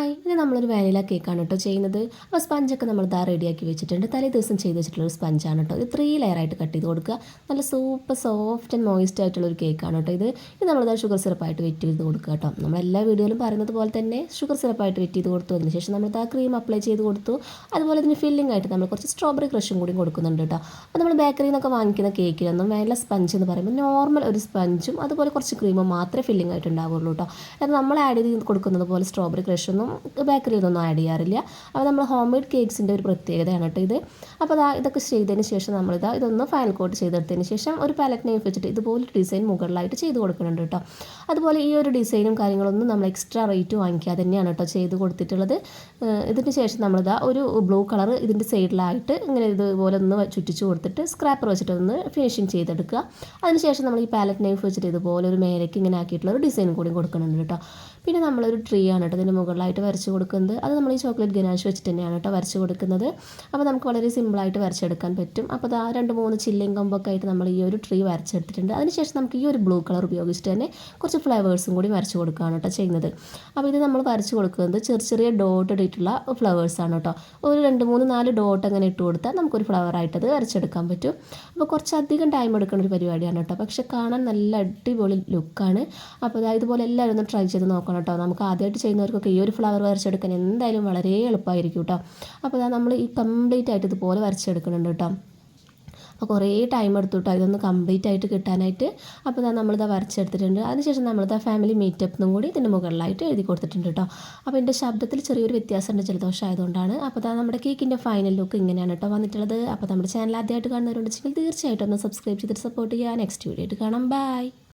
Hi ഇത് നമ്മളൊരു vanilla കേക്കാണ് കേട്ടോ ചെയ്യുന്നത്. അപ്പോൾ സ്പഞ്ചൊക്കെ നമ്മൾ റെഡിയാക്കി വെച്ചിട്ടുണ്ട്. തലേ ദിവസം ചെയ്ത് വെച്ചിട്ടുള്ളൊരു സ്പഞ്ചാണ് കേട്ടോ. ഇത് 3 ലെയറായിട്ട് കട്ട് ചെയ്ത് കൊടുക്കുക. നല്ല സൂപ്പർ സോഫ്റ്റ് ആൻഡ് മോയിസ്റ്റ് ആയിട്ടുള്ളൊരു കേക്കാണ് കേട്ടോ. ഇത് നമ്മളിത് ഷുഗർ സിറപ്പായിട്ട് വെറ്റ് ചെയ്ത് കൊടുക്കുക കേട്ടോ. നമ്മളെല്ലാ വീഡിയോയിലും പറയുന്നത് പോലെ തന്നെ ഷുഗർ സിറപ്പായിട്ട് വെറ്റ് ചെയ്ത് കൊടുത്തു. അതിനുശേഷം നമ്മൾ ക്രീം അപ്ലൈ ചെയ്ത് കൊടുത്തു. അതുപോലെ ഇതിന് ഫില്ലിംഗ് ആയിട്ട് നമ്മൾ കുറച്ച് സ്ട്രോബെറി ക്രഷും കൂടി കൊടുക്കുന്നുണ്ട് കേട്ടോ. അപ്പോൾ നമ്മൾ ബേക്കറിയിൽ നിന്നൊക്കെ വാങ്ങിക്കുന്ന കേക്കിലൊന്നും വാനില സ്പഞ്ച് എന്ന് പറയുമ്പോൾ നോർമൽ ഒരു സ്പഞ്ചും അതുപോലെ കുറച്ച് ക്രീമും മാത്രമേ ഫില്ലിംഗ് ആയിട്ട് ഉണ്ടാവുള്ളൂ കേട്ടോ. അത് നമ്മൾ ആഡ് ചെയ്ത് കൊടുക്കുന്നത് പോലെ സ്ട്രോബെറി ക്രഷൊന്നും ബേക്കറിയിലൊന്നും ആഡ് ചെയ്യാറില്ല. അപ്പോൾ നമ്മൾ ഹോം മെയ്ഡ് കേക്ക്സിൻ്റെ ഒരു പ്രത്യേകതയാണ് കേട്ടോ ഇത്. അപ്പോൾ ഇതൊക്കെ ചെയ്തതിന് ശേഷം ഇതൊന്ന് ഫൈനൽ കോട്ട് ചെയ്തെടുത്തതിന് ശേഷം ഒരു പാലറ്റ് നൈഫ് വെച്ചിട്ട് ഇതുപോലെ ഡിസൈൻ മുകളിലായിട്ട് ചെയ്ത് കൊടുക്കുന്നുണ്ട് കേട്ടോ. അതുപോലെ ഈ ഒരു ഡിസൈനും കാര്യങ്ങളൊന്നും നമ്മൾ എക്സ്ട്രാ റേറ്റ് വാങ്ങിക്കാതെ തന്നെയാണ് കേട്ടോ ചെയ്ത് കൊടുത്തിട്ടുള്ളത്. ഇതിന് ശേഷം ഒരു ബ്ലൂ കളർ ഇതിൻ്റെ സൈഡിലായിട്ട് ഇങ്ങനെ ഇതുപോലെ ഒന്ന് ചുറ്റിച്ച് കൊടുത്തിട്ട് സ്ക്രാപ്പർ വെച്ചിട്ട് ഒന്ന് ഫിനിഷിങ് ചെയ്തെടുക്കുക. അതിനുശേഷം നമ്മൾ ഈ പാലറ്റ് നൈഫ് വെച്ചിട്ട് ഇതുപോലെ ഒരു മേലേക്ക് ഇങ്ങനെ ആക്കിയിട്ടുള്ള ഒരു ഡിസൈൻ കൂടി കൊടുക്കുന്നുണ്ട് കേട്ടോ. പിന്നെ നമ്മളൊരു ട്രീ ആണ് കേട്ടോ ഇതിൻ്റെ മുകളിലായിട്ട് വരച്ച് കൊടുക്കുന്നത്. അത് നമ്മൾ ഈ ചോക്ലേറ്റ് ഗനാഷ് വെച്ചിട്ട് തന്നെയാണ് കേട്ടോ വരച്ച് കൊടുക്കുന്നത്. അപ്പോൾ നമുക്ക് വളരെ സിമ്പിളായിട്ട് വരച്ചെടുക്കാൻ പറ്റും. അപ്പോൾ 2-3 ചില്ലിങ് കമ്പൊക്കെ ആയിട്ട് നമ്മൾ ഈ ഒരു ട്രീ വരച്ചെടുത്തിട്ടുണ്ട്. അതിനുശേഷം നമുക്ക് ഈ ഒരു ബ്ലൂ കളർ ഉപയോഗിച്ചിട്ട് തന്നെ കുറച്ച് ഫ്ലവേഴ്സും കൂടി വരച്ച് കൊടുക്കുകയാണ് കേട്ടോ ചെയ്യുന്നത്. അപ്പോൾ ഇത് നമ്മൾ വരച്ച് കൊടുക്കുന്നത് ചെറിയ ഡോട്ട് ഇട്ടിട്ടുള്ള ഫ്ലവേഴ്സാണ് കേട്ടോ. ഒരു 2-3-4 ഡോട്ട് അങ്ങനെ ഇട്ട് കൊടുത്താൽ നമുക്കൊരു ഫ്ലവറായിട്ടത് വരച്ചെടുക്കാൻ പറ്റും. അപ്പോൾ കുറച്ചധികം ടൈം എടുക്കുന്ന ഒരു പരിപാടിയാണ് കേട്ടോ. പക്ഷേ കാണാൻ നല്ല അടിപൊളി ലുക്കാണ്. അപ്പോൾ ഇതുപോലെ എല്ലാവരും ഒന്ന് ട്രൈ ചെയ്ത് നോക്കണം കേട്ടോ. നമുക്ക് ആദ്യമായിട്ട് ചെയ്യുന്നവർക്കൊക്കെ ഈ ഒരു ഫ്ലവർ വരച്ചെടുക്കാൻ എന്തായാലും വളരെ എളുപ്പമായിരിക്കും കേട്ടോ. അപ്പോൾ നമ്മൾ ഈ കംപ്ലീറ്റ് ആയിട്ട് ഇതുപോലെ വരച്ചെടുക്കുന്നുണ്ട് കേട്ടോ. അപ്പോൾ കുറേ ടൈം എടുത്തു കേട്ടോ ഇതൊന്ന് കംപ്ലീറ്റ് ആയിട്ട് കിട്ടാനായിട്ട്. അപ്പോൾ നമ്മളിത് വരച്ചെടുത്തിട്ടുണ്ട്. അതിനുശേഷം നമ്മളിത് ഫാമിലി മീറ്റപ്പ് എന്നും കൂടി ഇതിൻ്റെ മുകളിലായിട്ട് എഴുതി കൊടുത്തിട്ടുണ്ട് കേട്ടോ. അപ്പോൾ എൻ്റെ ശബ്ദത്തിൽ ചെറിയൊരു വ്യത്യാസമുണ്ട്, ജലദോഷം ആയതുകൊണ്ടാണ്. അപ്പോൾ നമ്മുടെ കേക്കിൻ്റെ ഫൈനൽ ലുക്ക് ഇങ്ങനെയാണ് കേട്ടോ വന്നിട്ടുള്ളത്. അപ്പോൾ നമ്മുടെ ചാനൽ ആദ്യമായിട്ട് കാണുന്നവരുണ്ടെങ്കിൽ തീർച്ചയായിട്ടും ഒന്ന് സബ്സ്ക്രൈബ് ചെയ്തിട്ട് സപ്പോർട്ട് ചെയ്യുക. നെക്സ്റ്റ് വീഡിയോ ആയിട്ട് കാണാം. ബൈ.